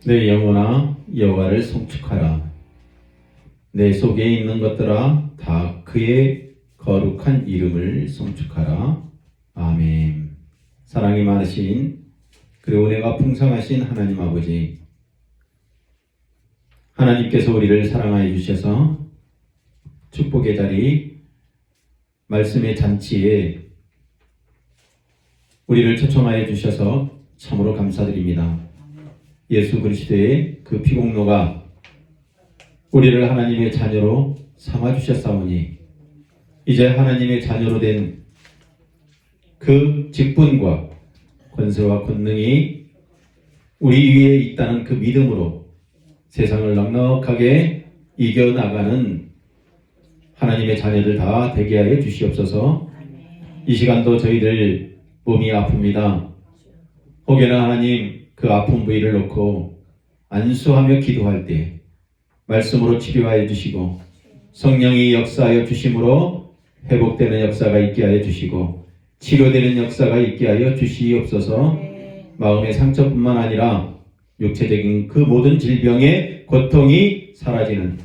내 영혼아 여호와를 송축하라. 내 속에 있는 것들아 다 그의 거룩한 이름을 송축하라. 아멘. 사랑이 많으신 그리고 은혜가 풍성하신 하나님 아버지, 하나님께서 우리를 사랑하여 주셔서 축복의 자리, 말씀의 잔치에 우리를 초청하여 주셔서 참으로 감사드립니다. 예수 그리스도의 그 피공로가 우리를 하나님의 자녀로 삼아주셨사오니 이제 하나님의 자녀로 된 그 직분과 권세와 권능이 우리 위에 있다는 그 믿음으로 세상을 넉넉하게 이겨나가는 하나님의 자녀들 다 되게 하여 주시옵소서. 이 시간도 저희들 몸이 아픕니다. 혹여나 하나님 그 아픈 부위를 놓고 안수하며 기도할 때 말씀으로 치료하여 주시고 성령이 역사하여 주심으로 회복되는 역사가 있게 하여 주시고 치료되는 역사가 있게 하여 주시옵소서. 마음의 상처뿐만 아니라 육체적인 그 모든 질병의 고통이 사라지는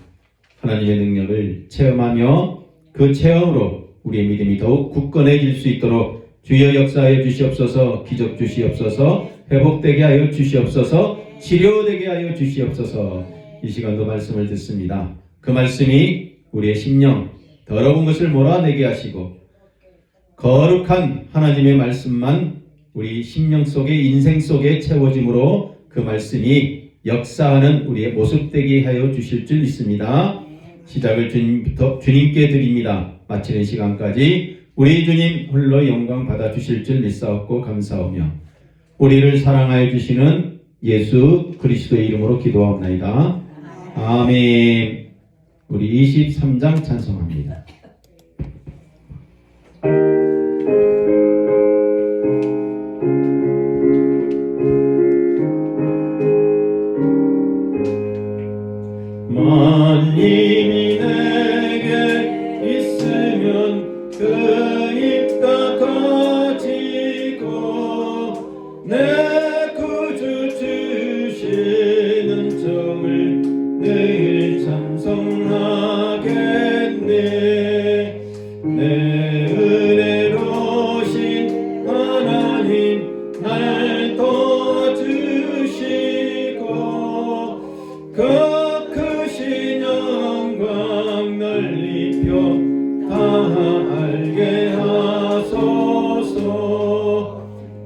하나님의 능력을 체험하며 그 체험으로 우리의 믿음이 더욱 굳건해질 수 있도록 주여 역사하여 주시옵소서. 기적 주시옵소서. 회복되게 하여 주시옵소서. 치료되게 하여 주시옵소서. 이 시간도 말씀을 듣습니다. 그 말씀이 우리의 심령 더러운 것을 몰아내게 하시고 거룩한 하나님의 말씀만 우리 심령 속에 인생 속에 채워짐으로 그 말씀이 역사하는 우리의 모습 되게 하여 주실 줄 믿습니다. 시작을 주님께 드립니다. 마치는 시간까지 우리 주님 홀로 영광 받아 주실 줄 믿사옵고 감사하며 우리를 사랑하여 주시는 예수 그리스도의 이름으로 기도하옵나이다. 아멘. 우리 23장 찬송합니다. 만님이 내게 있으면 그 입 다 가지고 내 구주 주시는 정을 늘 찬송하겠네. 내 은혜로신 하나님 날 도와주시고 그 크신 영광 넓히며 다 알게 하소서.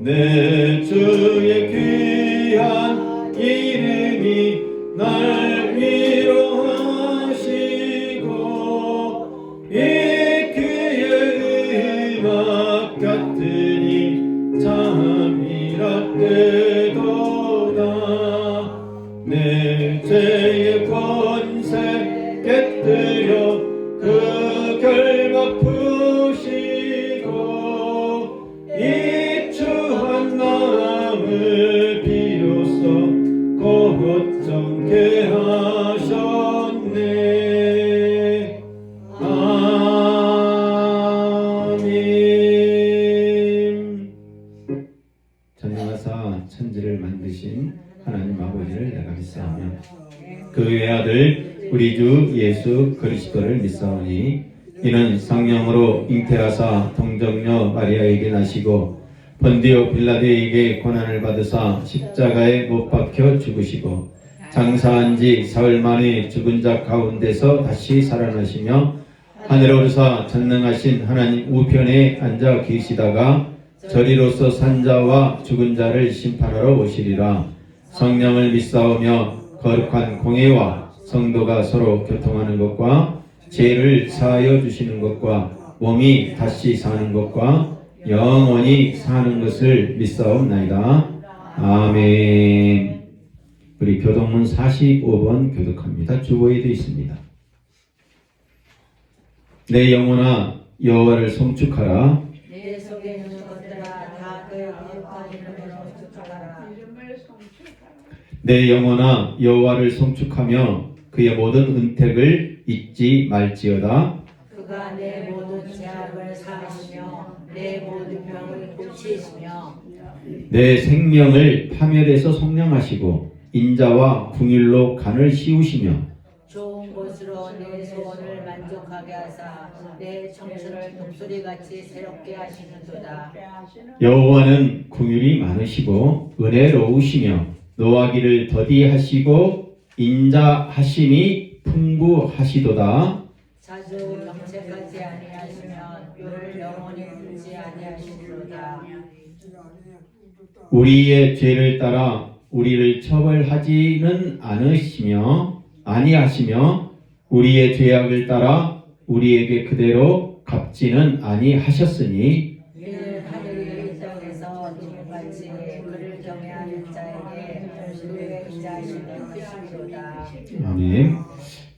내 주의 귀한 이름이 날 위로하시고 이 귀의 음악 같으니 참이라 되도다. 내 죄의 권세 깨뜨려 그 결박 푸시고 이 추한 마음을 비로소 곧 정케 하셨네. 아멘. 전능하사 천지를 만드신 하나님 아버지를 내가 믿사오며 그 외아들 우리 주 예수 그리스도를 믿사오니 이는 성령으로 잉태하사 동정녀 마리아에게 나시고 본디오 빌라도에게 고난을 받으사 십자가에 못 박혀 죽으시고 장사한 지 사흘 만에 죽은 자 가운데서 다시 살아나시며 하늘에 오르사 전능하신 하나님 우편에 앉아 계시다가 저리로서 산 자와 죽은 자를 심판하러 오시리라. 성령을 믿사오며 거룩한 공예와 성도가 서로 교통하는 것과 죄를 사하여 주시는 것과 몸이 다시 사는 것과 영원히 사는 것을 믿사옵나이다. 아멘. 우리 교동문 45번 교독합니다. 주보에도 있습니다. 내 영혼아 여호와를 송축하라. 내 속에 있는 것들아 다 그의 거룩한 이름을 송축하라. 내 영혼아 여호와를 송축하며 그의 모든 은택을 잊지 말지어다. 그가 내 모든 죄악을 사하시며 내 모든 병을 고치시며 내 생명을 파멸해서 속량하시고 인자와 궁일로 간을 씌우시며 좋은 것으로 내 소원을 만족하게 하사 내 청춘을 독수리같이 새롭게 하시는도다. 여호와는 궁율이 많으시고 은혜로우시며 노하기를 더디하시고 인자하심이 풍부하시도다. 자주 정체까지 아니하시면 율을 영원히 두지 아니하시리로다. 우리의 죄를 따라 우리를 처벌하지는 아니하시며 우리의 죄악을 따라 우리에게 그대로 갚지는 아니하셨으니 이는 하늘이 이 땅에서 누구같이 그를 경외하는 자에게 그의 인자하심이 크심이로다. 아멘.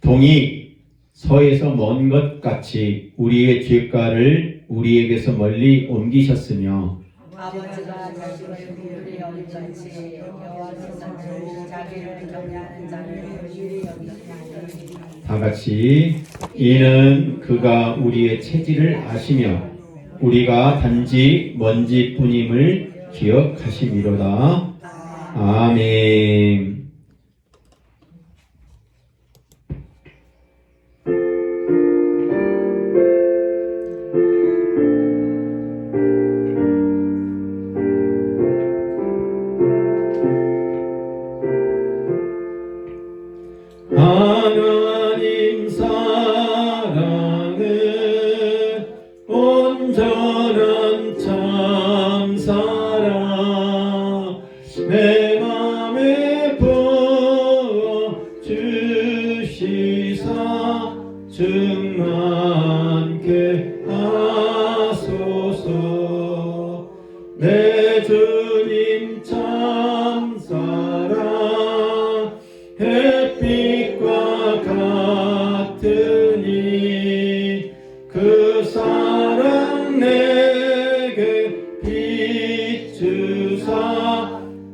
동이 서에서 먼 것 같이 우리의 죄가를 우리에게서 멀리 옮기셨으며 아버지가 자식을 긍휼히 여김같이 여호와께서는 자기를 경외하는 자를 긍휼히 여기시나니. 다 같이 이는 그가 우리의 체질을 아시며 우리가 단지 먼지뿐임을 기억하심이로다. 아멘. 하나님 사랑은 온전한 참사랑 내 맘에 부어 주시사 충만케 하소서. 내 주님 참사랑 햇빛과 같으니 그 사랑 내게 비추사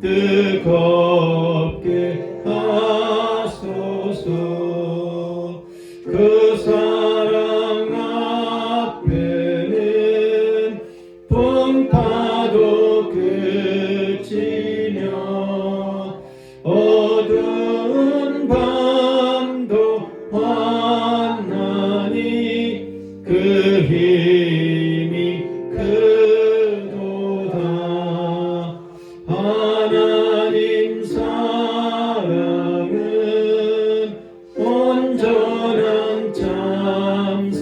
뜨겁게 하소서. 그 사랑 앞에는 풍파도 그치며 어두운 밤도 환하니 그 힘이 크도다. 하나님 사랑은 온전한 참사랑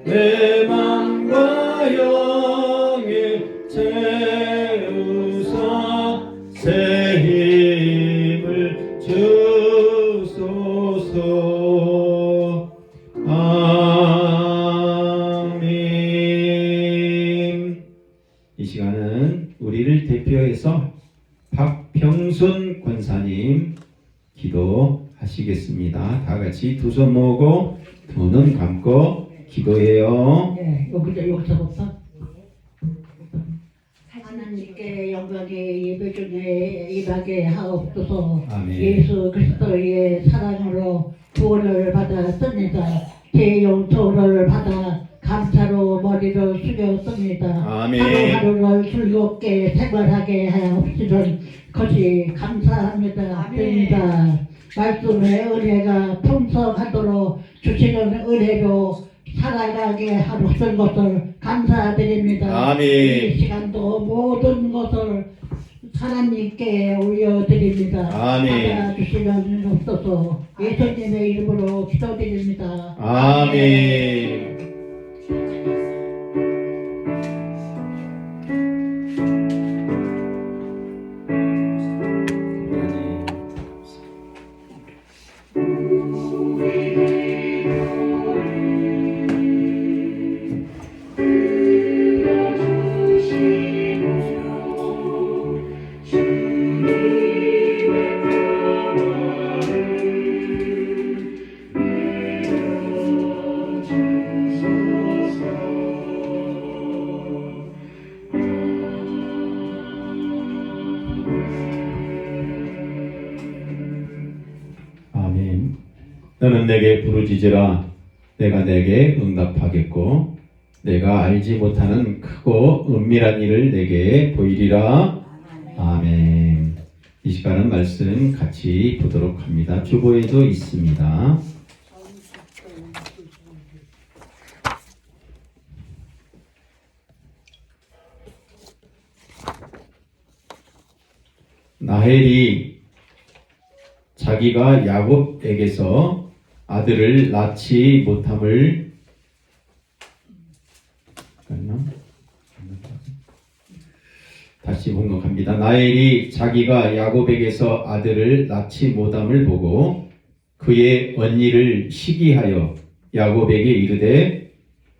내 맘과 영에 채우사 새 힘을 주소서. 아멘. 이 시간은 우리를 대표해서 박평순 권사님 기도하시겠습니다. 다 같이 두 손 모으고 두 눈 감고 기도해요. 네, 여기서부터 하나님께 영광의 예배 중에 임하게 하옵소서. 아멘. 예수 그리스도의 사랑으로 구원을 받았습니다. 제 용서를 받아 감사로 머리를 숙였습니다. 아멘. 하루하루를 즐겁게 생활하게 하옵시는 것이 감사합니다. 드립니다. 말씀의 은혜가 풍성하도록 주시는 은혜로 살아가게 하옵는 것을 감사드립니다. 아멘. 이 시간도 모든 것을 하나님께 올려드립니다. 아멘. 받아주시면 없어서 예수님의 이름으로 기도드립니다. 아멘. 아멘. 너는 내게 부르짖으라 내가 내게 응답하겠고 내가 알지 못하는 크고 은밀한 일을 내게 보이리라. 아멘. 이 시간은 말씀 같이 보도록 합니다. 주보에도 있습니다. 라헬이 자기가 야곱에게서 아들을 낳지 못함을 다시 봉독합니다. 라헬이 자기가 야곱에게서 아들을 낳지 못함을 보고 그의 언니를 시기하여 야곱에게 이르되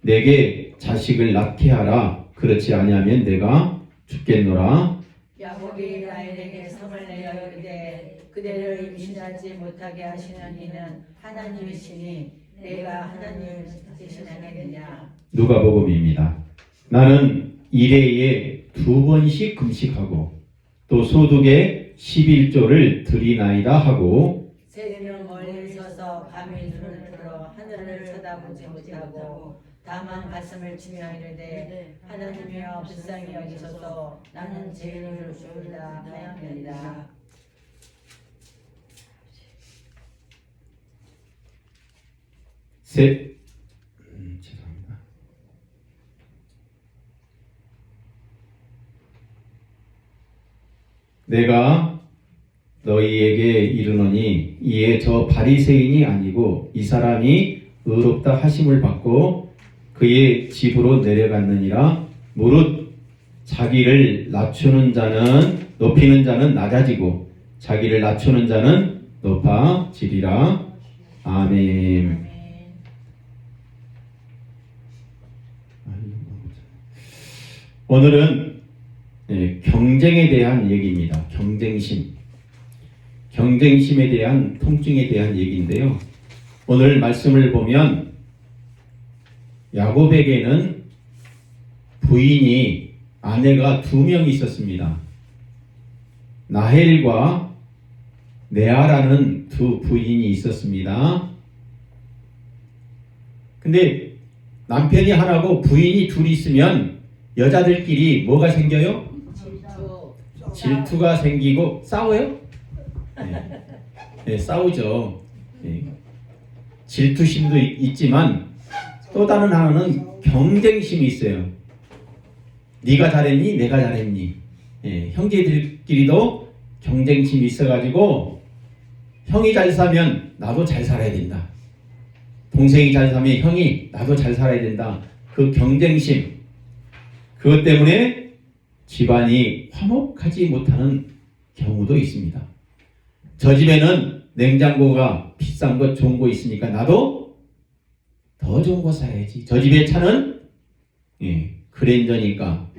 내게 자식을 낳게 하라. 그렇지 아니하면 내가 죽겠노라. 야곱이 라헬에게 성을 내어 이르되 그대를 임신하지 못하게 하시는 이는 하나님이시니 내가 하나님을 대신하겠느냐. 누가복음입니다. 나는 일회에 2번씩 금식하고 또 소득의 11조를 드리나이다 하고 세리는 멀리 서서 감히 눈을 들어 하늘을 쳐다보지 못하고 다만 가슴을 치며 이르되 하나님이여 불쌍히 여기소서 나는 죄인을 죽는다 하였느니라. 죄송합니다. 내가 너희에게 이르노니 이에 저 바리새인이 아니고 이 사람이 의롭다 하심을 받고 그의 집으로 내려갔느니라. 무릇 자기를 낮추는 자는 높이는 자는 낮아지고 자기를 낮추는 자는 높아지리라. 아멘. 오늘은 경쟁에 대한 얘기입니다. 경쟁심에 대한 통증에 대한 얘기인데요. 오늘 말씀을 보면 야곱에게는 부인이 아내가 2명이 있었습니다. 라헬과 레아라는 2 부인이 있었습니다. 근데 남편이 하나고 부인이 2 있으면 여자들끼리 뭐가 생겨요? 질투가 생기고 싸워요? 네, 싸우죠. 네. 질투심도 있지만 또 다른 하나는 경쟁심이 있어요. 네가 잘했니? 내가 잘했니? 네, 형제들끼리도 경쟁심이 있어가지고 형이 잘 사면 나도 잘 살아야 된다. 동생이 잘 사면 형이 나도 잘 살아야 된다. 그 경쟁심, 그것 때문에 집안이 화목하지 못하는 경우도 있습니다. 저 집에는 냉장고가 비싼 것 좋은 거 있으니까 나도 더 좋은 거 사야지. 저 집의 차는 그랜저니까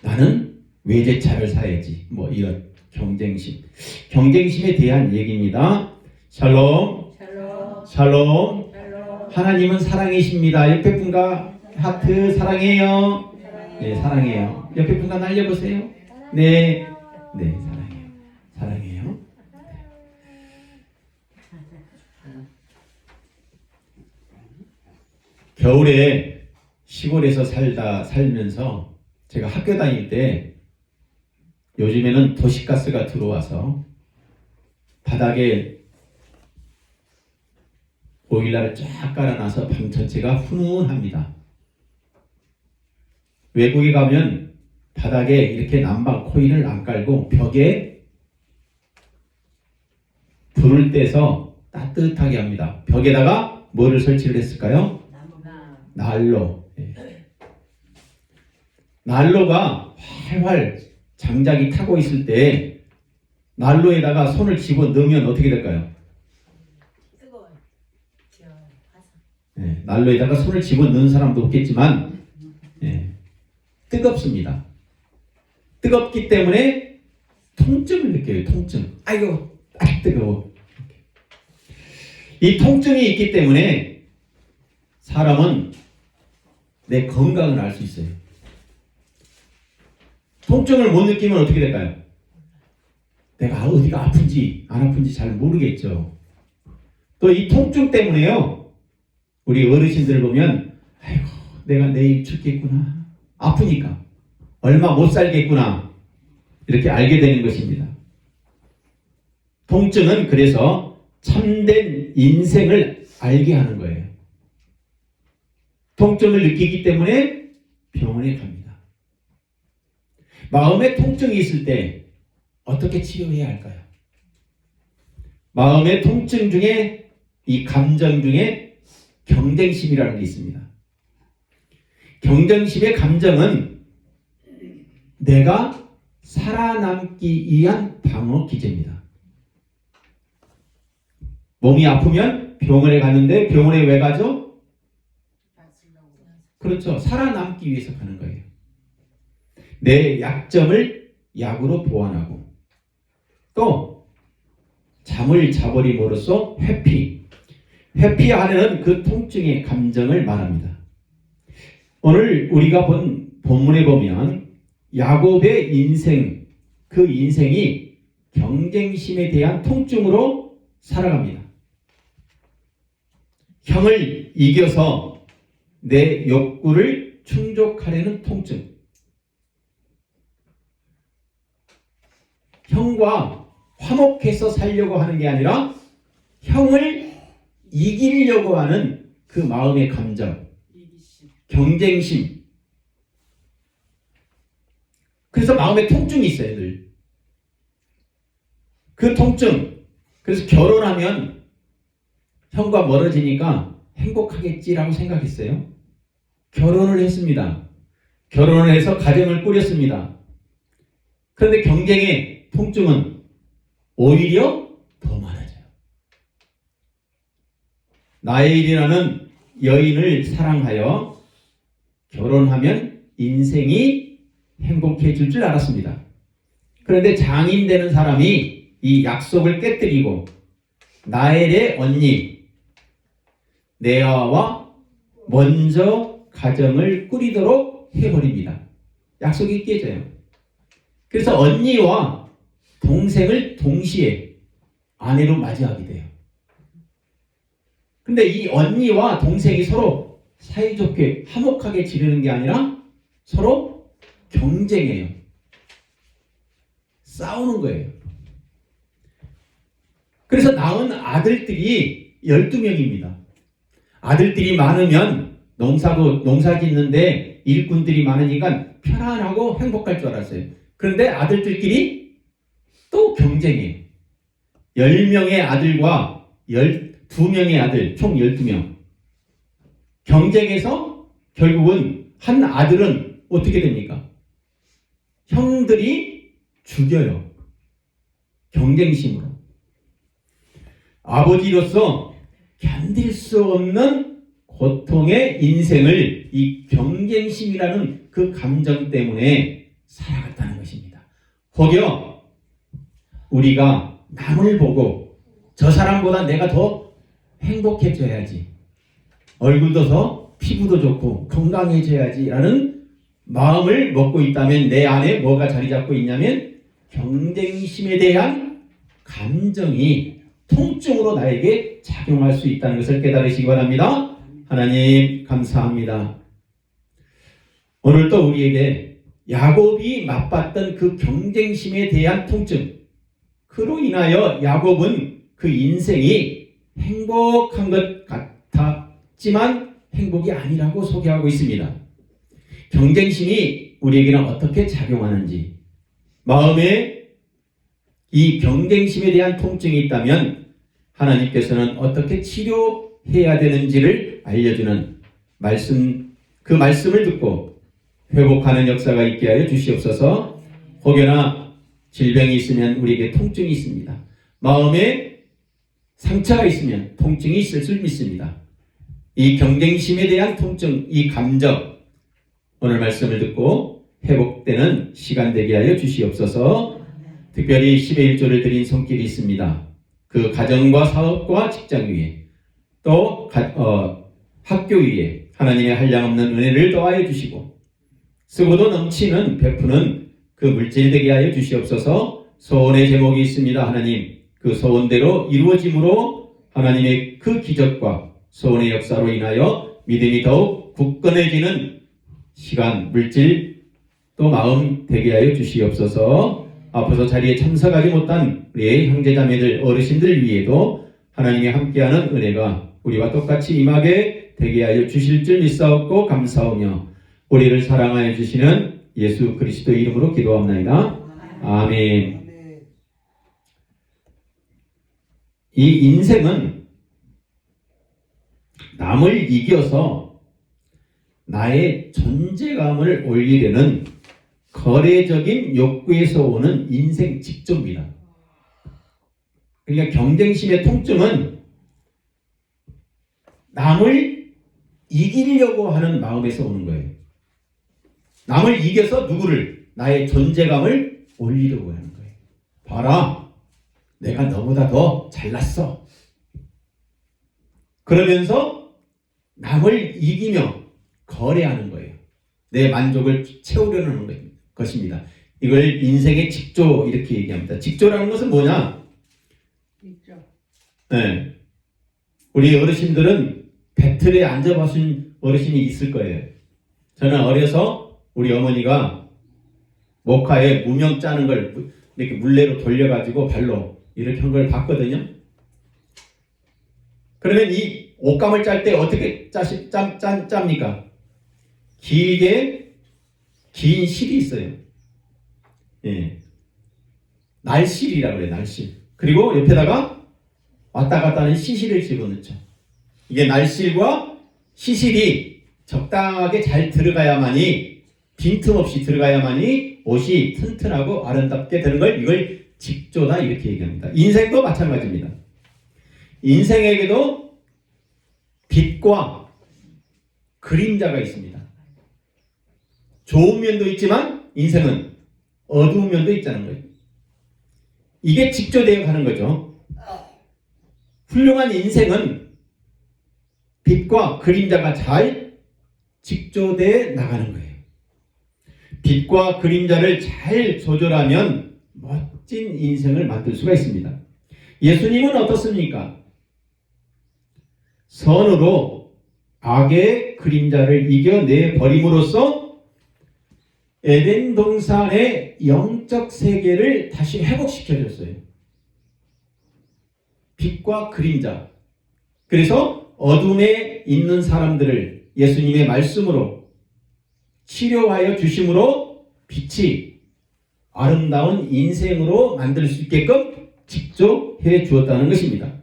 나는 외제차를 사야지. 뭐 이런 경쟁심에 대한 얘기입니다. 샬롬. 샬롬. 하나님은 사랑이십니다. 옆에 분과 하트 사랑해요. 네, 사랑해요. 옆에 분과 날려보세요. 네, 사랑해요. 겨울에 시골에서 살면서 제가 학교 다닐 때 요즘에는 도시가스가 들어와서 바닥에 보일러를 쫙 깔아놔서 방 전체가 훈훈합니다. 외국에 가면 바닥에 이렇게 난방 코일을 안 깔고 벽에 불을 떼서 따뜻하게 합니다. 벽에다가 뭐를 설치를 했을까요? 난로. 난로가 활활 장작이 타고 있을 때 난로에다가 손을 집어 넣으면 어떻게 될까요? 난로에다가 손을 집어 넣는 사람도 없겠지만 뜨겁습니다. 뜨겁기 때문에 통증을 느껴요. 통증. 아이고, 뜨거워. 이 통증이 있기 때문에 사람은 내 건강을 알 수 있어요. 통증을 못 느끼면 어떻게 될까요? 내가 어디가 아픈지 안 아픈지 잘 모르겠죠. 또 이 통증 때문에요. 우리 어르신들 보면 아이고 내가 내일 죽겠구나. 아프니까 얼마 못 살겠구나. 이렇게 알게 되는 것입니다. 통증은 그래서 참된 인생을 알게 하는 거예요. 통증을 느끼기 때문에 병원에 갑니다. 마음에 통증이 있을 때 어떻게 치료해야 할까요? 마음의 통증 중에 이 감정 중에 경쟁심이라는 게 있습니다. 경쟁심의 감정은 내가 살아남기 위한 방어 기제입니다. 몸이 아프면 병원에 가는데 병원에 왜 가죠? 그렇죠. 살아남기 위해서 가는 거예요. 내 약점을 약으로 보완하고 또 잠을 자버림으로써 회피하는 그 통증의 감정을 말합니다. 오늘 우리가 본 본문에 보면 야곱의 인생, 그 인생이 경쟁심에 대한 통증으로 살아갑니다. 형을 이겨서 내 욕구를 충족하려는 통증. 형과 화목해서 살려고 하는 게 아니라 형을 이기려고 하는 그 마음의 감정, 경쟁심. 그래서 마음에 통증이 있어요, 늘. 그 통증. 그래서 결혼하면 형과 멀어지니까 행복하겠지라고 생각했어요. 결혼을 했습니다. 결혼을 해서 가정을 꾸렸습니다. 그런데 경쟁의 통증은 오히려 더 많아져요. 나엘이라는 여인을 사랑하여 결혼하면 인생이 행복해질 줄 알았습니다. 그런데 장인 되는 사람이 이 약속을 깨뜨리고 나엘의 언니 레아와 먼저 가정을 꾸리도록 해버립니다. 약속이 깨져요. 그래서 언니와 동생을 동시에 아내로 맞이하게 돼요. 근데 이 언니와 동생이 서로 사이좋게 화목하게 지내는 게 아니라 서로 경쟁해요. 싸우는 거예요. 그래서 낳은 아들들이 12명입니다. 아들들이 많으면 농사 짓는데 일꾼들이 많으니까 편안하고 행복할 줄 알았어요. 그런데 아들들끼리 또 경쟁해요. 10명의 아들과 12명의 아들, 총 12명. 경쟁해서 결국은 한 아들은 어떻게 됩니까? 형들이 죽여요. 경쟁심으로. 아버지로서 견딜 수 없는 고통의 인생을 이 경쟁심이라는 그 감정 때문에 살아갔다는 것입니다. 혹여 우리가 남을 보고 저 사람보다 내가 더 행복해져야지, 얼굴도 더 피부도 좋고 건강해져야지 라는 마음을 먹고 있다면 내 안에 뭐가 자리 잡고 있냐면 경쟁심에 대한 감정이 통증으로 나에게 작용할 수 있다는 것을 깨달으시기 바랍니다. 하나님 감사합니다. 오늘 또 우리에게 야곱이 맛봤던 그 경쟁심에 대한 통증, 그로 인하여 야곱은 그 인생이 행복한 것 같았지만 행복이 아니라고 소개하고 있습니다. 경쟁심이 우리에게는 어떻게 작용하는지, 마음에 이 경쟁심에 대한 통증이 있다면 하나님께서는 어떻게 치료해야 되는지를 알려주는 말씀, 그 말씀을 듣고 회복하는 역사가 있게 하여 주시옵소서. 혹여나 질병이 있으면 우리에게 통증이 있습니다. 마음에 상처가 있으면 통증이 있을 줄 믿습니다. 이 경쟁심에 대한 통증, 이 감정, 오늘 말씀을 듣고 회복되는 시간 되게 하여 주시옵소서. 특별히 10의 1조를 드린 손길이 있습니다. 그 가정과 사업과 직장 위에 또 학교 위에 하나님의 한량없는 은혜를 더하여 주시고 쓰고도 넘치는 베푸는 그 물질 되게 하여 주시옵소서. 소원의 제목이 있습니다. 하나님, 그 소원대로 이루어짐으로 하나님의 그 기적과 소원의 역사로 인하여 믿음이 더욱 굳건해지는 시간, 물질 또 마음 되게 하여 주시옵소서. 아파서 자리에 참석하지 못한 우리의 형제자매들 어르신들 위에도 하나님이 함께하는 은혜가 우리와 똑같이 임하게 되게 하여 주실 줄 믿사옵고 감사하며 우리를 사랑하여 주시는 예수 그리스도 이름으로 기도합나이다. 아멘. 이 인생은 남을 이겨서 나의 존재감을 올리려는 거래적인 욕구에서 오는 인생 직조입니다. 그러니까 경쟁심의 통증은 남을 이기려고 하는 마음에서 오는 거예요. 남을 이겨서 누구를? 나의 존재감을 올리려고 하는 거예요. 봐라, 내가 너보다 더 잘났어. 그러면서 남을 이기며 거래하는 거예요. 내 만족을 채우려는 것입니다. 이걸 인생의 직조 이렇게 얘기합니다. 직조라는 것은 뭐냐? 네. 우리 어르신들은 배틀에 앉아보신 어르신이 있을 거예요. 저는 어려서 우리 어머니가 목화에 무명 짜는 걸 이렇게 물레로 돌려가지고 발로 이렇게 한 걸 봤거든요. 그러면 이 옷감을 짤 때 어떻게 짭니까? 길게 긴 실이 있어요. 예. 날실이라고 그래요. 날실. 그리고 옆에다가 왔다 갔다 하는 시실을 집어넣죠. 이게 날실과 시실이 적당하게 잘 들어가야만이, 빈틈없이 들어가야만이 옷이 튼튼하고 아름답게 되는 걸, 이걸 직조다 이렇게 얘기합니다. 인생도 마찬가지입니다. 인생에게도 빛과 그림자가 있습니다. 좋은 면도 있지만 인생은 어두운 면도 있다는 거예요. 이게 직조되어 가는 거죠. 훌륭한 인생은 빛과 그림자가 잘 직조되어 나가는 거예요. 빛과 그림자를 잘 조절하면 멋진 인생을 만들 수가 있습니다. 예수님은 어떻습니까? 선으로 악의 그림자를 이겨내 버림으로써 에덴 동산의 영적 세계를 다시 회복시켜줬어요. 빛과 그림자. 그래서 어둠에 있는 사람들을 예수님의 말씀으로 치료하여 주심으로 빛이 아름다운 인생으로 만들 수 있게끔 직조해 주었다는 것입니다.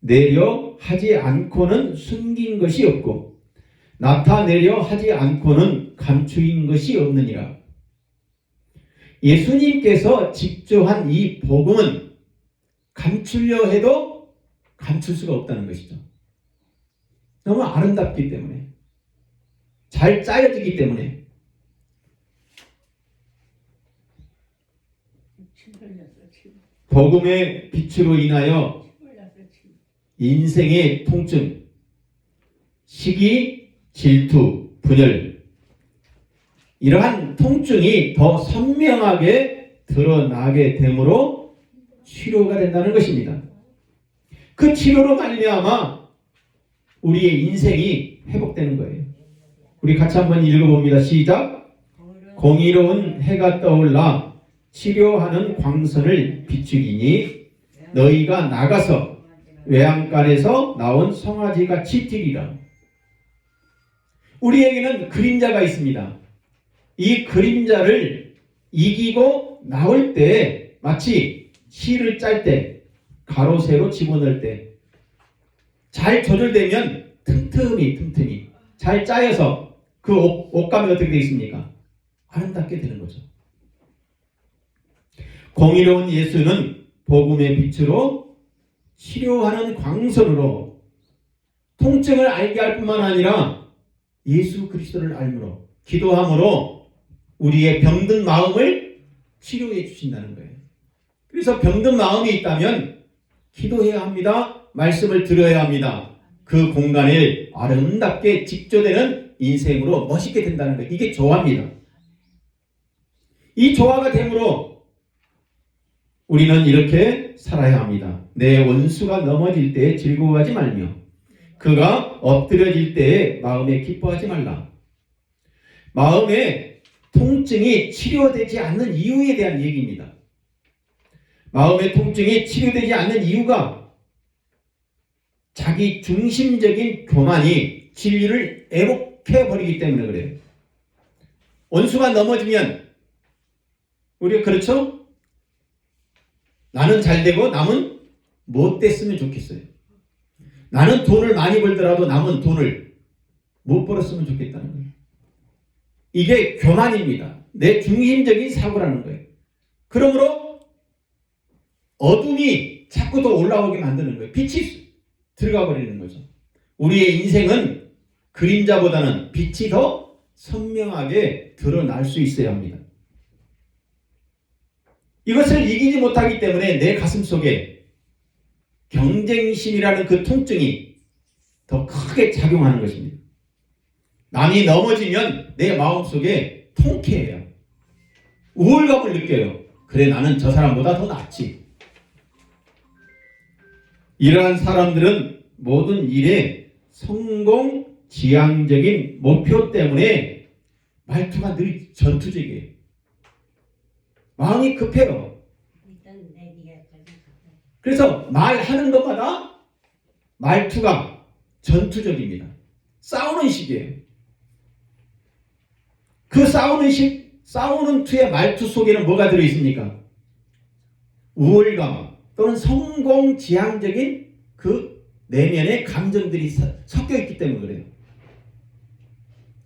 드러내려 하지 않고는 숨긴 것이 없고 나타내려 하지 않고는 감추인 것이 없느니라. 예수님께서 직조한 이 복음은 감추려 해도 감출 수가 없다는 것이죠. 너무 아름답기 때문에, 잘 짜여지기 때문에. 복음의 빛으로 인하여 인생의 통증, 시기, 질투, 분열, 이러한 통증이 더 선명하게 드러나게 되므로 치료가 된다는 것입니다. 그 치료로 말미암아 우리의 인생이 회복되는 거예요. 우리 같이 한번 읽어봅니다. 시작. 공의로운 해가 떠올라 치료하는 광선을 비추리니 너희가 나가서 외양간에서 나온 송아지같이 뛰리라. 우리에게는 그림자가 있습니다. 이 그림자를 이기고 나올 때 마치 실을 짤 때, 가로 세로 집어넣을 때 잘 조절되면 틈틈이 잘 짜여서 그 옷감이 어떻게 되어 있습니까? 아름답게 되는 거죠. 공의로운 예수는 복음의 빛으로 치료하는 광선으로 통증을 알게 할 뿐만 아니라 예수 그리스도를 알므로, 기도함으로 우리의 병든 마음을 치료해 주신다는 거예요. 그래서 병든 마음이 있다면 기도해야 합니다. 말씀을 들어야 합니다. 그 공간을 아름답게 직조되는 인생으로 멋있게 된다는 거예요. 이게 조화입니다. 이 조화가 되므로 우리는 이렇게 살아야 합니다. 내 원수가 넘어질 때에 즐거워하지 말며 그가 엎드려질 때에 마음에 기뻐하지 말라. 마음에 통증이 치료되지 않는 이유에 대한 얘기입니다. 마음의 통증이 치료되지 않는 이유가 자기 중심적인 교만이 진리를 애복해버리기 때문에 그래요. 원수가 넘어지면 우리가 그렇죠? 나는 잘 되고 남은 못 됐으면 좋겠어요. 나는 돈을 많이 벌더라도 남은 돈을 못 벌었으면 좋겠다는 거예요. 이게 교만입니다. 내 중심적인 사고라는 거예요. 그러므로 어둠이 자꾸 더 올라오게 만드는 거예요. 빛이 들어가 버리는 거죠. 우리의 인생은 그림자보다는 빛이 더 선명하게 드러날 수 있어야 합니다. 이것을 이기지 못하기 때문에 내 가슴 속에 경쟁심이라는 그 통증이 더 크게 작용하는 것입니다. 남이 넘어지면 내 마음속에 통쾌해요. 우월감을 느껴요. 그래, 나는 저 사람보다 더 낫지. 이러한 사람들은 모든 일에 성공 지향적인 목표 때문에 말투가 늘 전투적이에요. 마음이 급해요. 그래서 말하는 것마다 말투가 전투적입니다. 싸우는 식이에요. 그 싸우는 투의 말투 속에는 뭐가 들어있습니까? 우월감 또는 성공 지향적인 그 내면의 감정들이 섞여 있기 때문에 그래요.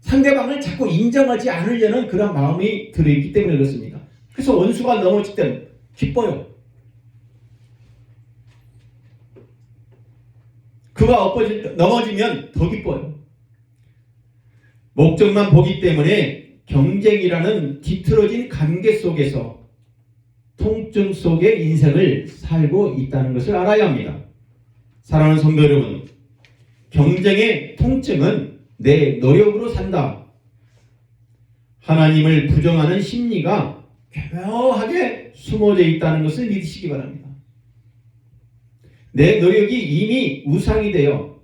상대방을 자꾸 인정하지 않으려는 그런 마음이 들어있기 때문에 그렇습니다. 그래서 원수가 넘어질 때는 기뻐요. 그가 넘어지면 더 기뻐요. 목적만 보기 때문에 경쟁이라는 뒤틀어진 관계 속에서 통증 속의 인생을 살고 있다는 것을 알아야 합니다. 사랑하는 성도 여러분, 경쟁의 통증은 내 노력으로 산다. 하나님을 부정하는 심리가 교묘하게 숨어져 있다는 것을 믿으시기 바랍니다. 내 노력이 이미 우상이 되어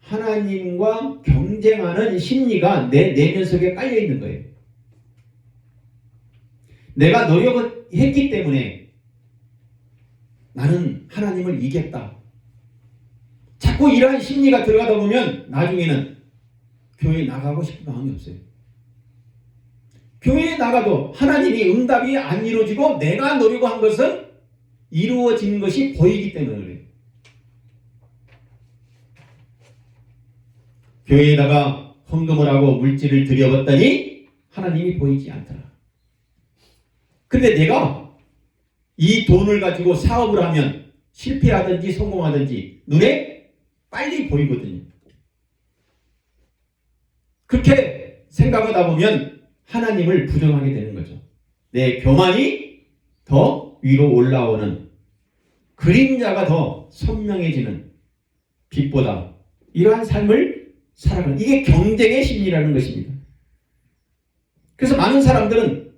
하나님과 경쟁하는 심리가 내 내면 속에 깔려 있는 거예요. 내가 노력을 했기 때문에 나는 하나님을 이겼다. 자꾸 이러한 심리가 들어가다 보면 나중에는 교회에 나가고 싶은 마음이 없어요. 교회에 나가도 하나님이 응답이 안 이루어지고 내가 노력한 것은 이루어진 것이 보이기 때문에 그래요. 교회에다가 헌금을 하고 물질을 들여봤더니 하나님이 보이지 않더라. 근데 내가 이 돈을 가지고 사업을 하면 실패하든지 성공하든지 눈에 빨리 보이거든요. 그렇게 생각하다 보면 하나님을 부정하게 되는 거죠. 내 교만이 더 위로 올라오는, 그림자가 더 선명해지는, 빛보다 이러한 삶을 살아가는, 이게 경쟁의 심리라는 것입니다. 그래서 많은 사람들은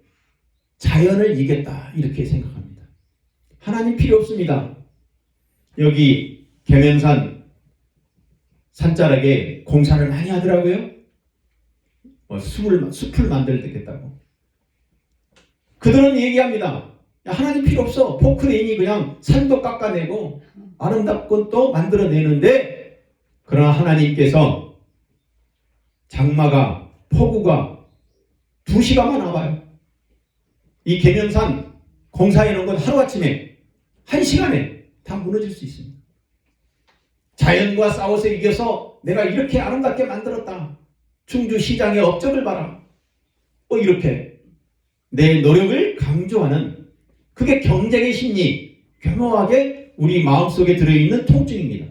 자연을 이겼다 이렇게 생각합니다. 하나님 필요 없습니다. 여기 계면산 산자락에 공사를 많이 하더라고요. 숲을 만들겠다고. 그들은 얘기합니다. 야, 하나님 필요 없어. 포크레인이 그냥 산도 깎아내고 아름답고 또 만들어내는데, 그러나 하나님께서 장마가, 폭우가 2시간만 와봐요. 이 계면산 공사해 놓은 건 하루아침에 1시간에 다 무너질 수 있습니다. 자연과 싸워서 이겨서 내가 이렇게 아름답게 만들었다. 충주시장의 업적을 봐라. 이렇게 내 노력을 강조하는, 그게 경쟁의 심리, 교묘하게 우리 마음속에 들어있는 통증입니다.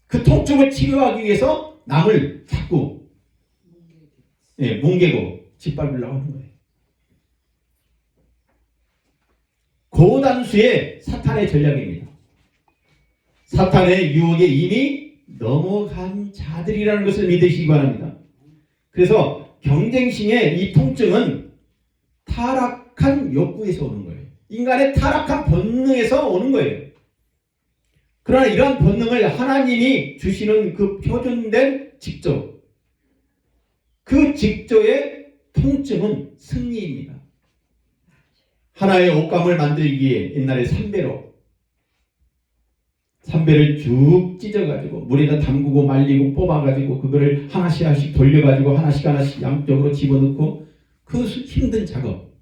그 통증을 치료하기 위해서 남을 자꾸 뭉개고 짓밟으려고 하는 거예요. 고단수의 사탄의 전략입니다. 사탄의 유혹에 이미 넘어간 자들이라는 것을 믿으시기 바랍니다. 그래서 경쟁심의 이 통증은 타락한 욕구에서 오는 거예요. 인간의 타락한 본능에서 오는 거예요. 그러나 이러한 본능을 하나님이 주시는 그 표준된 직조, 그 직조에 통증은 승리입니다. 하나의 옷감을 만들기에 옛날에 삼배를 쭉 찢어가지고 물에다 담그고 말리고 뽑아가지고 그거를 하나씩 돌려가지고 하나씩 양쪽으로 집어넣고 그 힘든 작업.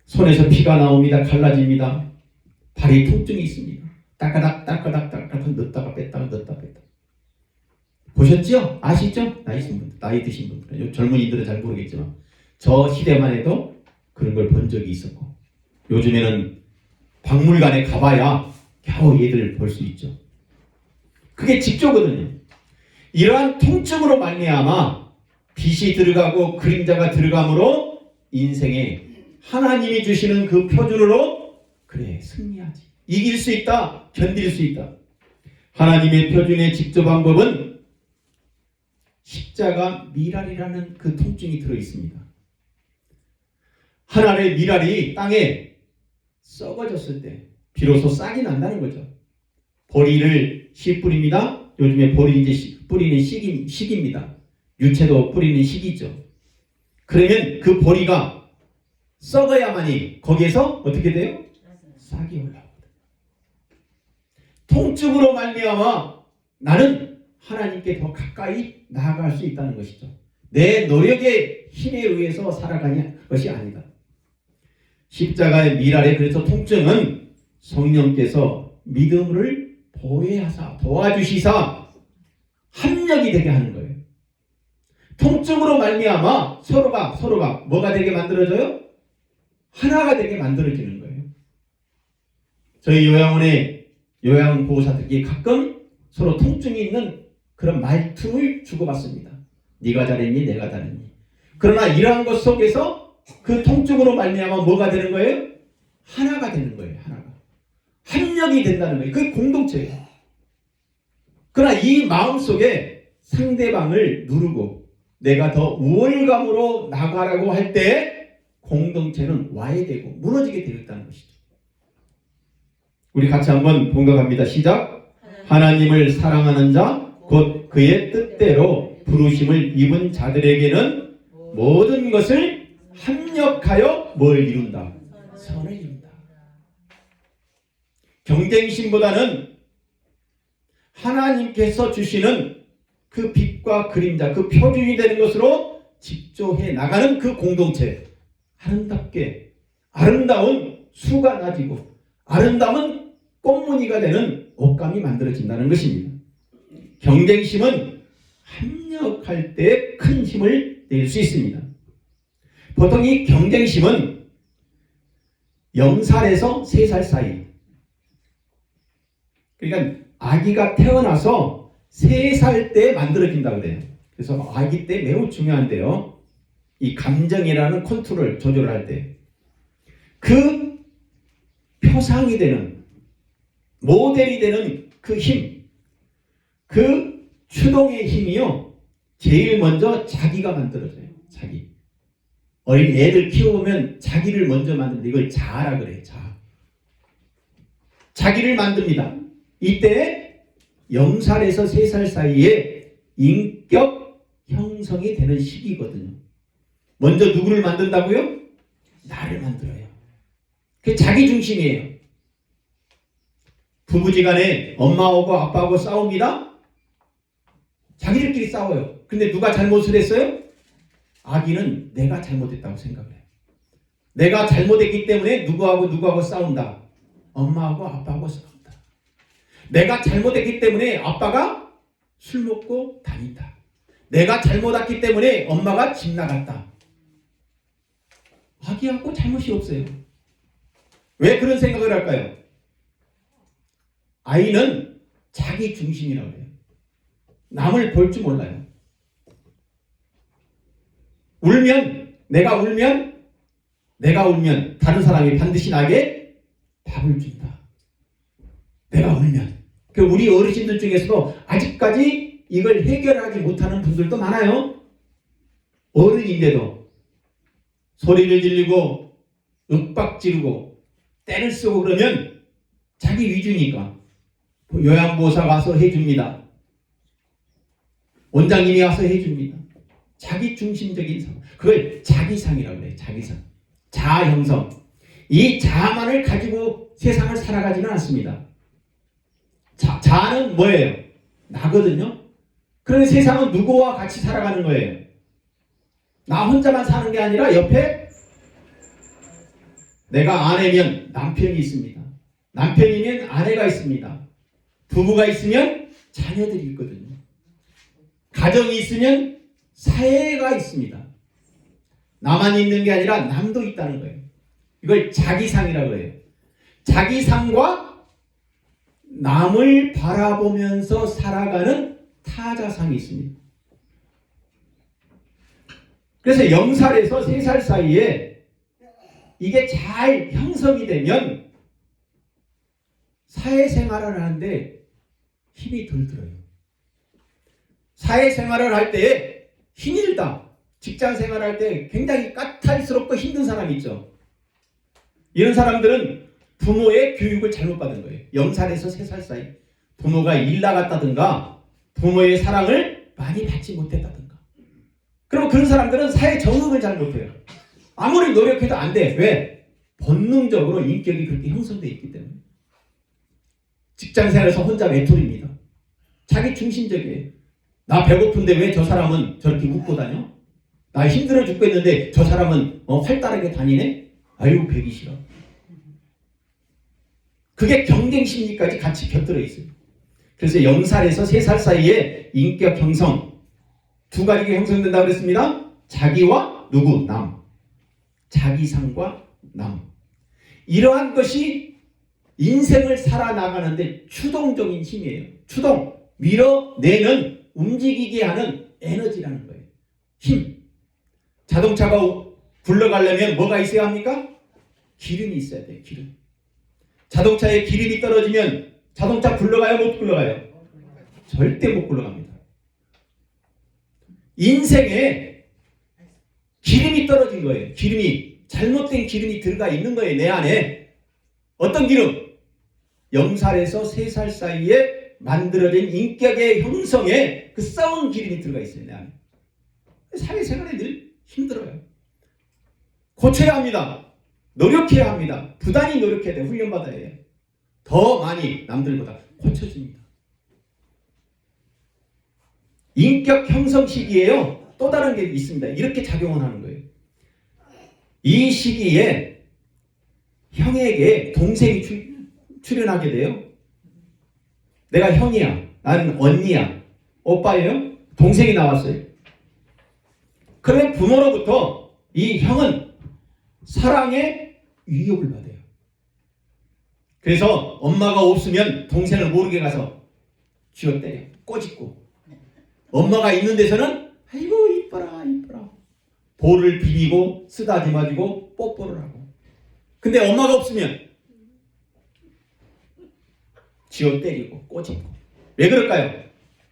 손에서 피가 나옵니다. 갈라집니다. 발이 통증이 있습니다. 따까닥 넣다가 뺐다가. 보셨죠? 아시죠? 나이 드신 분들. 젊은이들은 잘 모르겠지만 저 시대만 해도 그런 걸 본 적이 있었고, 요즘에는 박물관에 가봐야 겨우 얘들 볼 수 있죠. 그게 직조거든요. 이러한 통증으로 말미암아 빛이 들어가고 그림자가 들어감으로 인생에 하나님이 주시는 그 표준으로 그래 승리하지, 이길 수 있다, 견딜 수 있다. 하나님의 표준의 직조 방법은 십자가 미랄이라는 그 통증이 들어있습니다. 하나의 미랄이 땅에 썩어졌을 때 비로소 싹이 난다는 거죠. 보리를 씨 뿌립니다. 요즘에 보리 이제 뿌리는 시기입니다. 유채도 뿌리는 시기죠. 그러면 그 보리가 썩어야만이 거기에서 어떻게 돼요? 싹이 올라오거든요. 통증으로 말미암아 나는 하나님께 더 가까이 나아갈 수 있다는 것이죠. 내 노력의 힘에 의해서 살아가는 것이 아니다. 십자가의 미랄에 그래서 통증은 성령께서 믿음을 보혜하사 도와주시사 합력이 되게 하는 거예요. 통증으로 말미암아 서로가 뭐가 되게 만들어져요? 하나가 되게 만들어지는 거예요. 저희 요양원의 요양보호사들이 가끔 서로 통증이 있는 그런 말투를 주고받습니다. 네가 잘했니? 내가 잘했니? 그러나 이러한 것 속에서 그 통증으로 말미암아 뭐가 되는 거예요? 하나가 되는 거예요. 하나가. 합력이 된다는 거예요. 그게 공동체예요. 그러나 이 마음속에 상대방을 누르고 내가 더 우월감으로 나가라고 할 때 공동체는 와해되고 무너지게 되어 있다는 것이죠. 우리 같이 한번 봉독합니다. 시작. 하나님을 사랑하는 자 곧 그의 뜻대로 부르심을 입은 자들에게는 모든 것을 합력하여 뭘 이룬다? 선을 이룬다. 경쟁심보다는 하나님께서 주시는 그 빛과 그림자, 그 표준이 되는 것으로 집조해 나가는 그 공동체, 아름답게 아름다운 수가 나지고 아름다운 꽃무늬가 되는 옷감이 만들어진다는 것입니다. 경쟁심은 합력할 때 큰 힘을 낼 수 있습니다. 보통 이 경쟁심은 0살에서 3살 사이, 그러니까 아기가 태어나서 3살 때 만들어진다고 그래요. 그래서 아기 때 매우 중요한데요. 이 감정이라는 컨트롤, 조절을 할 때 그 표상이 되는, 모델이 되는 그 힘, 그 추동의 힘이요, 제일 먼저 자기가 만들어져요. 자기. 어린 애들 키워보면 자기를 먼저 만듭니다. 이걸 자아라 그래요. 자기를 만듭니다. 이때 0살에서 3살 사이에 인격 형성이 되는 시기거든요. 먼저 누구를 만든다고요? 나를 만들어요. 그게 자기 중심이에요. 부부지간에 엄마하고 아빠하고 싸웁니다. 자기들끼리 싸워요. 근데 누가 잘못을 했어요? 아기는 내가 잘못했다고 생각해요. 내가 잘못했기 때문에 누구하고 싸운다. 엄마하고 아빠하고 싸운다. 내가 잘못했기 때문에 아빠가 술 먹고 다닌다. 내가 잘못했기 때문에 엄마가 집 나갔다. 아기하고 잘못이 없어요. 왜 그런 생각을 할까요? 아이는 자기 중심이라고 해요. 남을 볼 줄 몰라요. 내가 울면 다른 사람이 반드시 나에게 밥을 준다. 내가 울면. 우리 어르신들 중에서도 아직까지 이걸 해결하지 못하는 분들도 많아요. 어른인데도 소리를 지르고 윽박 지르고 때를 쓰고 그러면 자기 위주니까 요양보호사가 와서 해줍니다. 원장님이 와서 해줍니다. 자기 중심적인 삶. 그걸 자기상이라고 해요. 자기상. 자아 형성. 이 자아만을 가지고 세상을 살아가지는 않습니다. 자아는 뭐예요? 나거든요. 그런데 세상은 누구와 같이 살아가는 거예요? 나 혼자만 사는 게 아니라 옆에 내가 아내면 남편이 있습니다. 남편이면 아내가 있습니다. 부부가 있으면 자녀들이 있거든요. 가정이 있으면 사회가 있습니다. 나만 있는 게 아니라 남도 있다는 거예요. 이걸 자기상이라고 해요. 자기상과 남을 바라보면서 살아가는 타자상이 있습니다. 그래서 0살에서 3살 사이에 이게 잘 형성이 되면 사회생활을 하는데 힘이 덜 들어요. 사회생활을 할 때 힘들다. 직장생활을 할 때 굉장히 까탈스럽고 힘든 사람이 있죠. 이런 사람들은 부모의 교육을 잘못 받은 거예요. 0살에서 3살 사이. 부모가 일 나갔다든가 부모의 사랑을 많이 받지 못했다든가. 그럼 그런 사람들은 사회 적응을 잘 못해요. 아무리 노력해도 안 돼. 왜? 본능적으로 인격이 그렇게 형성되어 있기 때문에. 직장생활에서 혼자 외톨입니다. 자기 중심적이에요. 나 배고픈데 왜 저 사람은 저렇게 웃고 다녀? 나 힘들어 죽겠는데 저 사람은 활달하게 다니네? 아이고 배기 싫어. 그게 경쟁심리까지 같이 곁들여 있어요. 그래서 0살에서 3살 사이에 인격 형성 두 가지가 형성된다고 그랬습니다. 자기와 누구? 남. 자기상과 남. 이러한 것이 인생을 살아나가는데 추동적인 힘이에요. 추동, 밀어내는, 움직이게 하는 에너지라는 거예요. 힘. 자동차가 굴러가려면 뭐가 있어야 합니까? 기름이 있어야 돼요. 기름. 자동차에 기름이 떨어지면 자동차 굴러가요? 못 굴러가요? 절대 못 굴러갑니다. 인생에 기름이 떨어진 거예요. 기름이, 잘못된 기름이 들어가 있는 거예요. 내 안에. 어떤 기름? 0살에서 3살 사이에 만들어진 인격의 형성에 그 썩은 기름이 들어가 있어요. 내 안에. 사회생활에 늘 힘들어요. 고쳐야 합니다. 노력해야 합니다. 부단히 노력해야 돼요. 훈련받아야 해요. 더 많이 남들보다 고쳐집니다. 인격 형성 시기에요. 또 다른 게 있습니다. 이렇게 작용을 하는 거예요. 이 시기에 형에게 동생이 출연하게 돼요. 내가 형이야. 나는 언니야. 오빠예요. 동생이 나왔어요. 그러면 부모로부터 이 형은 사랑의 위협을 받아요. 그래서 엄마가 없으면 동생을 모르게 가서 쥐어 때려. 꼬집고. 엄마가 있는 데서는 아이고 이뻐라 이뻐라. 볼을 비비고 쓰다듬어주고 뽀뽀를 하고. 근데 엄마가 없으면 쥐어 때리고 꼬집고. 왜 그럴까요?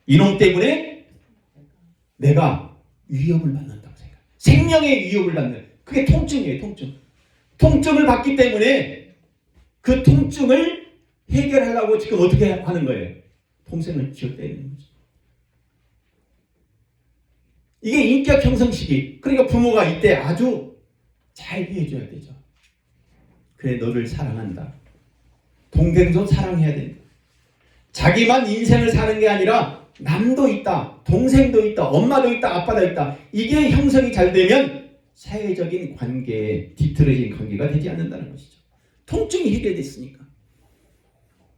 이놈 때문에 내가 위협을 받는다고 생각. 생명의 위협을 받는. 그게 통증이에요. 통증. 통증을 받기 때문에 그 통증을 해결하려고 지금 어떻게 하는 거예요? 동생을 쥐어 때리는 거죠. 이게 인격 형성 시기. 그러니까 부모가 이때 아주 잘 해줘야 되죠. 그래 너를 사랑한다. 동생도 사랑해야 된다. 자기만 인생을 사는 게 아니라 남도 있다. 동생도 있다. 엄마도 있다. 아빠도 있다. 이게 형성이 잘 되면 사회적인 관계에 뒤틀어진 관계가 되지 않는다는 것이죠. 통증이 해결됐으니까.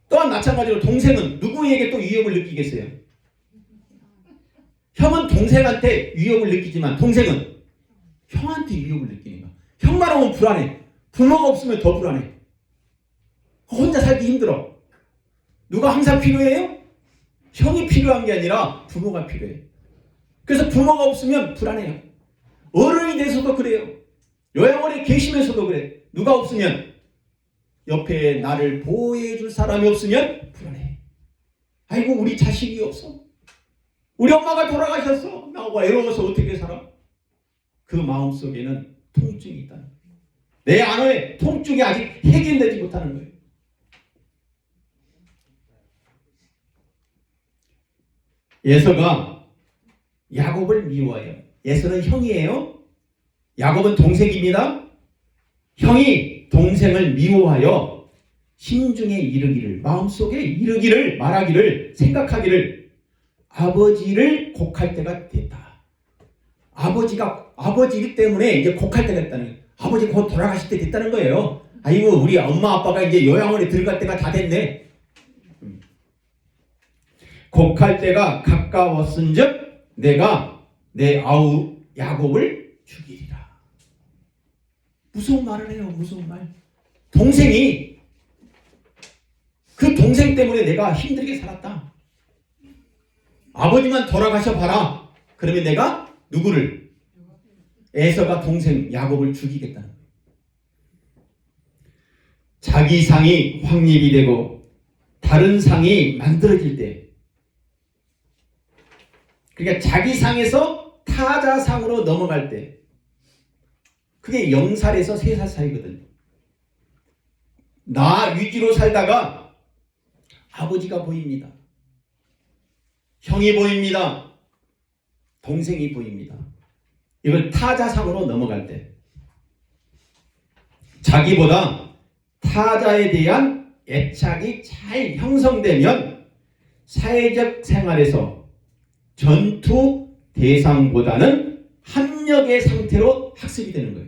또한 마찬가지로 동생은 누구에게 또 위협을 느끼겠어요? 형은 동생한테 위협을 느끼지만 동생은 형한테 위협을 느끼는 거야. 형만 오면 불안해. 부모가 없으면 더 불안해. 혼자 살기 힘들어. 누가 항상 필요해요? 형이 필요한 게 아니라 부모가 필요해. 그래서 부모가 없으면 불안해요. 어른이 돼서도 그래요. 요양원에 계시면서도 그래. 누가 없으면 옆에 나를 보호해 줄 사람이 없으면 불안해. 아이고 우리 자식이 없어. 우리 엄마가 돌아가셨어. 나하고 외로워서 어떻게 살아? 그 마음속에는 통증이 있다는 거예요. 내 안에 통증이 아직 해결되지 못하는 거예요. 에서가 야곱을 미워해요. 에서는 형이에요. 야곱은 동생입니다. 형이 동생을 미워하여 심중에 이르기를, 마음속에 이르기를, 말하기를, 생각하기를 아버지를 곡할 때가 됐다. 아버지 때문에 이제 곡할 때가 됐다는 거예요. 아버지 곧 돌아가실 때 됐다는 거예요. 아이고 우리 엄마 아빠가 이제 요양원에 들어갈 때가 다 됐네. 곡할 때가 가까웠은즉 내가 내 아우 야곱을 죽이리라. 무서운 말을 해요. 무서운 말. 동생이, 그 동생 때문에 내가 힘들게 살았다. 아버지만 돌아가셔 봐라. 그러면 내가 누구를? 에서가 동생 야곱을 죽이겠다는 거예요. 자기 상이 확립이 되고 다른 상이 만들어질 때, 그러니까 자기 상에서 타자 상으로 넘어갈 때, 그게 0살에서 3살 사이거든요. 나 위주로 살다가 아버지가 보입니다. 형이 보입니다. 동생이 보입니다. 이걸 타자상으로 넘어갈 때, 자기보다 타자에 대한 애착이 잘 형성되면 사회적 생활에서 전투 대상보다는 합력의 상태로 학습이 되는 거예요.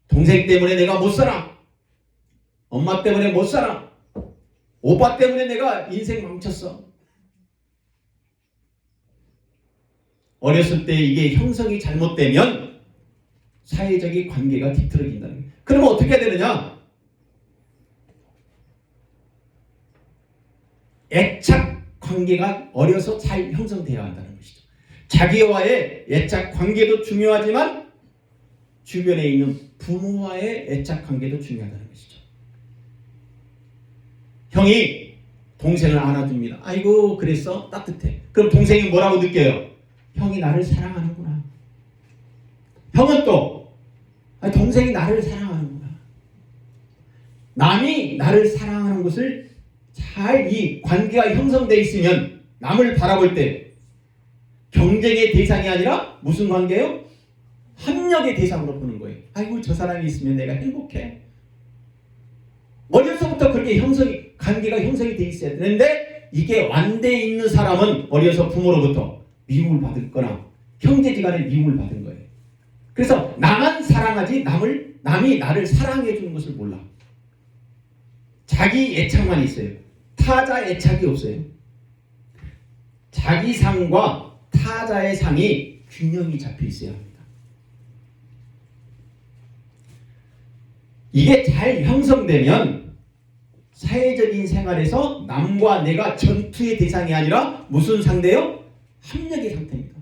동생 때문에 내가 못 살아. 엄마 때문에 못 살아. 오빠 때문에 내가 인생 망쳤어. 어렸을 때 이게 형성이 잘못되면 사회적인 관계가 뒤틀어진다는 거예요. 그러면 어떻게 해야 되느냐? 애착 관계가 어려서 잘 형성되어야 한다는 것이죠. 자기와의 애착 관계도 중요하지만 주변에 있는 부모와의 애착 관계도 중요하다는 것이죠. 형이 동생을 안아줍니다. 아이고 그랬어? 따뜻해. 그럼 동생이 뭐라고 느껴요? 형이 나를 사랑하는구나. 형은 또 동생이 나를 사랑하는구나. 남이 나를 사랑하는 것을 잘, 이 관계가 형성되어 있으면 남을 바라볼 때 경쟁의 대상이 아니라 무슨 관계예요? 합력의 대상으로 보는 거예요. 아이고 저 사람이 있으면 내가 행복해. 어려서부터 그렇게 관계가 형성이 되어 있어야 되는데, 이게 완대에 있는 사람은 어려서 부모로부터 미움을 받거나 형제지간에 미움을 받은 거예요. 그래서 나만 사랑하지 남이 나를 사랑해 주는 것을 몰라. 자기 애착만 있어요. 타자 애착이 없어요. 자기 상과 타자의 상이 균형이 잡혀 있어야 합니다. 이게 잘 형성되면 사회적인 생활에서 남과 내가 전투의 대상이 아니라 무슨 상대요? 합력의 상태입니다.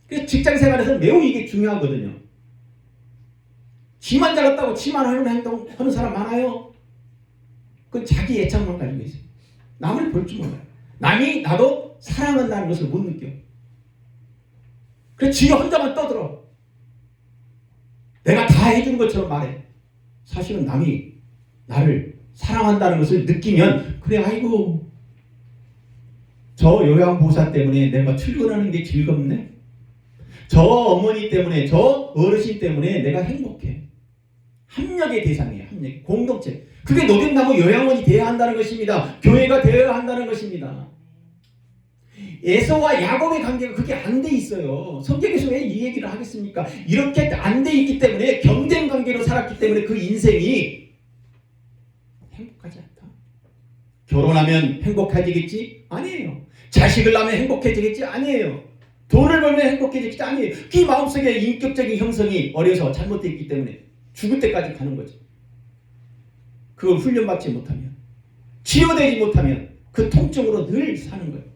그래서 직장 생활에서 매우 이게 중요하거든요. 지만 잘났다고 지만 하는 행동 하는 사람 많아요. 그건 자기 애착만 가지고 있어요. 남을 볼 줄 몰라요. 남이 나도 사랑한다는 것을 못 느껴. 그래서 지 혼자만 떠들어. 내가 다 해주는 것처럼 말해. 사실은 남이 나를 사랑한다는 것을 느끼면, 그래 아이고 저 요양보호사 때문에 내가 출근하는 게 즐겁네. 저 어머니 때문에, 저 어르신 때문에 내가 행복해. 합력의 대상이에요. 합력, 공동체. 그게 노된나무 요양원이 되어야 한다는 것입니다. 교회가 되어야 한다는 것입니다. 에서와 야곱의 관계가 그게 안 돼 있어요. 성경에서 왜 이 얘기를 하겠습니까? 이렇게 안 돼 있기 때문에, 경쟁 관계로 살았기 때문에 그 인생이 행복하지 않다. 결혼하면 행복해지겠지? 아니에요. 자식을 낳으면 행복해지겠지? 아니에요. 돈을 벌면 행복해지겠지? 아니에요. 그 마음속에 인격적인 형성이 어려서 잘못되어 있기 때문에 죽을 때까지 가는 거죠. 그걸 훈련받지 못하면, 치료되지 못하면 그 통증으로 늘 사는 거예요.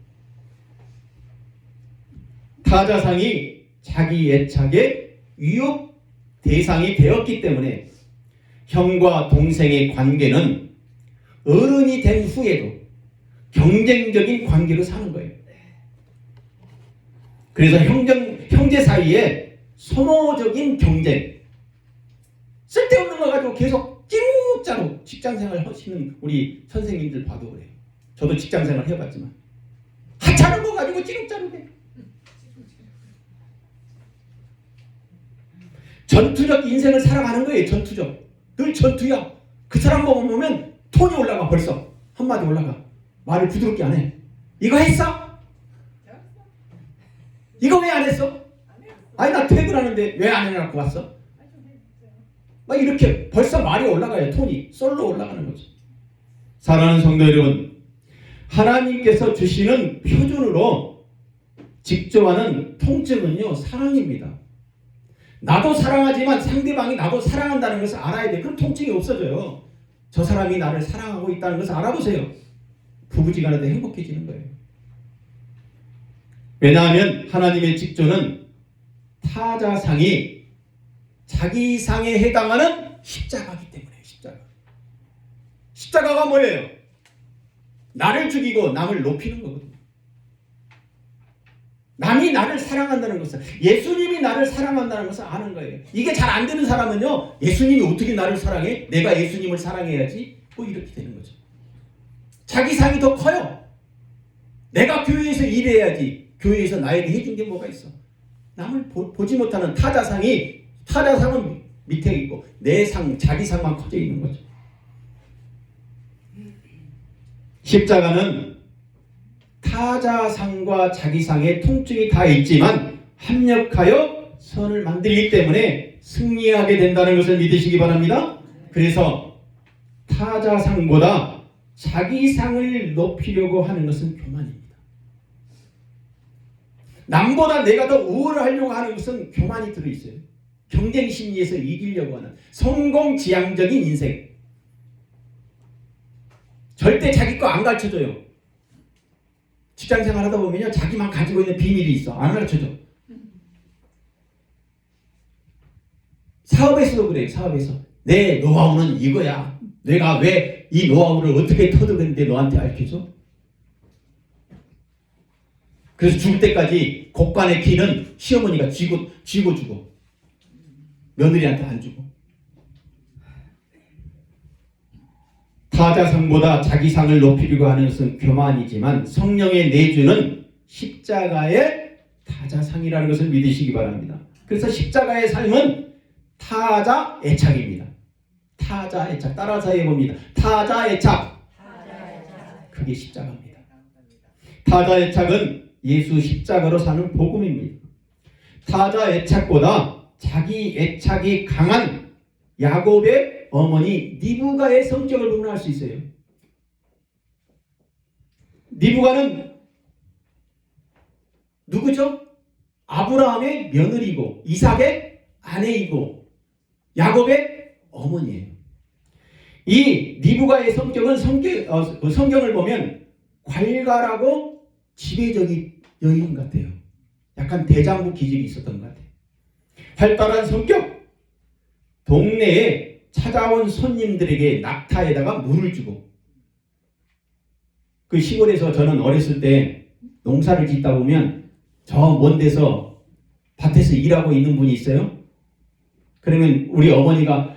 타자상이 자기 애착의 위협 대상이 되었기 때문에 형과 동생의 관계는 어른이 된 후에도 경쟁적인 관계로 사는 거예요. 그래서 형제 사이에 소모적인 경쟁, 쓸데없는 거 가지고 계속 찌룩자룩 직장생활 하시는 우리 선생님들 봐도 그래요. 저도 직장생활 해봤지만 하찮은 거 가지고 찌룩자룩해. 전투적 인생을 살아가는 거예요. 전투적. 늘 전투야. 그 사람 보면 톤이 올라가. 벌써 한마디 올라가. 말을 부드럽게 안 해. 이거 했어? 이거 왜 안 했어? 아니 나 퇴근하는데 왜 안 해갖고 왔어? 막 이렇게 벌써 말이 올라가요. 톤이 솔로 올라가는 거죠. 사랑하는 성도 여러분, 하나님께서 주시는 표준으로 직조하는 통증은요, 사랑입니다. 나도 사랑하지만 상대방이 나도 사랑한다는 것을 알아야 돼. 그럼 통증이 없어져요. 저 사람이 나를 사랑하고 있다는 것을 알아보세요. 부부지간에도 행복해지는 거예요. 왜냐하면 하나님의 직조는 타자상이 자기 상에 해당하는 십자가이기 때문에. 십자가가 뭐예요? 나를 죽이고 남을 높이는 거거든요. 남이 나를 사랑한다는 것을, 예수님이 나를 사랑한다는 것을 아는 거예요. 이게 잘 안 되는 사람은요, 예수님이 어떻게 나를 사랑해? 내가 예수님을 사랑해야지. 뭐 이렇게 되는 거죠. 자기 상이 더 커요. 내가 교회에서 일해야지. 교회에서 나에게 해준 게 뭐가 있어? 남을 보지 못하는 타자상은 밑에 있고 내 상, 자기 상만 커져 있는 거죠. 십자가는 타자상과 자기상의 통증이 다 있지만 합력하여 선을 만들기 때문에 승리하게 된다는 것을 믿으시기 바랍니다. 그래서 타자상보다 자기상을 높이려고 하는 것은 교만입니다. 남보다 내가 더 우월을 하려고 하는 것은 교만이 들어있어요. 경쟁 심리에서 이기려고 하는 성공지향적인 인생. 절대 자기 거 안 가르쳐줘요. 직장생활 하다 보면요, 자기만 가지고 있는 비밀이 있어. 안 가르쳐줘. 사업에서도 그래요. 사업에서 내 노하우는 이거야. 내가 왜 이 노하우를 어떻게 터득했는데 너한테 알려줘? 그래서 죽을 때까지 곡간의 키는 시어머니가 쥐고 주고 며느리한테 안 주고. 타자상보다 자기상을 높이려고 하는 것은 교만이지만 성령의 내주는 십자가의 타자상이라는 것을 믿으시기 바랍니다. 그래서 십자가의 삶은 타자 애착입니다. 타자 애착. 따라서 해봅니다. 타자 애착. 그게 십자가입니다. 타자 애착은 예수 십자가로 사는 복음입니다. 타자 애착보다 자기 애착이 강한 야곱의 어머니 리브가의 성격을 보면 알 수 있어요. 리브가는 누구죠? 아브라함의 며느리고 이삭의 아내이고 야곱의 어머니예요. 이 리브가의 성격은 성경을 보면 괄괄하고 지배적인 여인 같아요. 약간 대장부 기질이 있었던 것 같아요. 활달한 성격, 동네에 찾아온 손님들에게 낙타에다가 물을 주고. 그 시골에서 저는 어렸을 때 농사를 짓다 보면 저 먼 데서 밭에서 일하고 있는 분이 있어요. 그러면 우리 어머니가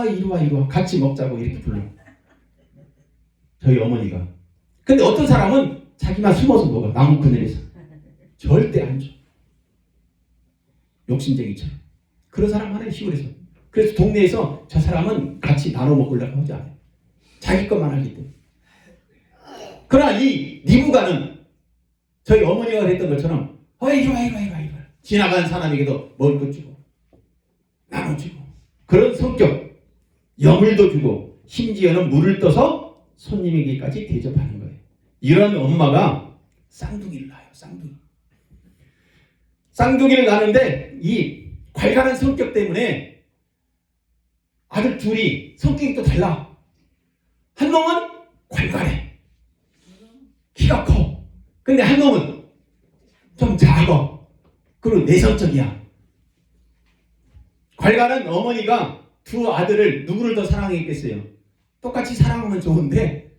이리 와 같이 먹자고 이렇게 불러. 저희 어머니가. 근데 어떤 사람은 자기만 숨어서 먹어. 나무 그늘에서. 절대 안 줘. 욕심쟁이처럼. 그런 사람 하나요, 시골에서. 그래서 동네에서 저 사람은 같이 나눠 먹으려고 하지 않아요. 자기 것만 하기 때문에. 그러나 이 리브가는 저희 어머니가 그랬던 것처럼 이리 와. 지나간 사람에게도 먹을 것 주고 나눠주고. 그런 성격. 여물도 주고 심지어는 물을 떠서 손님에게까지 대접하는 거예요. 이런 엄마가 쌍둥이를 낳아요. 쌍둥이를 낳는데 이 괄괄한 성격 때문에 아들 둘이 성격이 또 달라. 한 놈은 괄괄해. 키가 커. 근데 한 놈은 좀 작아. 그리고 내성적이야. 괄괄한 어머니가 두 아들을 누구를 더 사랑했겠어요? 똑같이 사랑하면 좋은데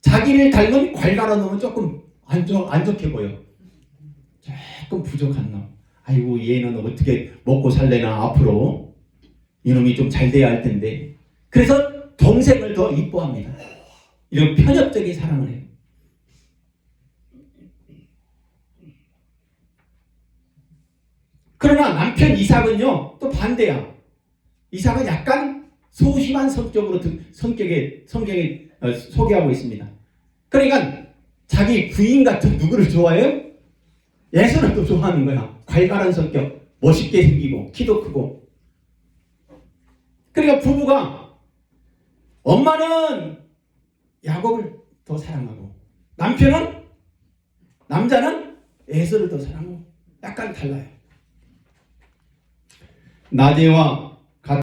자기를 닮은 괄괄한 놈은 조금 안 좋게 보여. 조금 부족한 놈. 아이고 얘는 어떻게 먹고 살래나 앞으로. 이놈이 좀 잘 돼야 할 텐데. 그래서 동생을 더 이뻐합니다. 이런 편협적인 사랑을 해요. 그러나 남편 이삭은요 또 반대야. 이삭은 약간 소심한 성격에 소개하고 있습니다. 그러니까 자기 부인 같은 누구를 좋아해요? 예수를 또 좋아하는 거야. 괄괄한 성격, 멋있게 생기고 키도 크고. 그러니까 부부가 엄마는 야곱을 더 사랑하고 남자는 에서를 더 사랑하고 약간 달라요. 나대와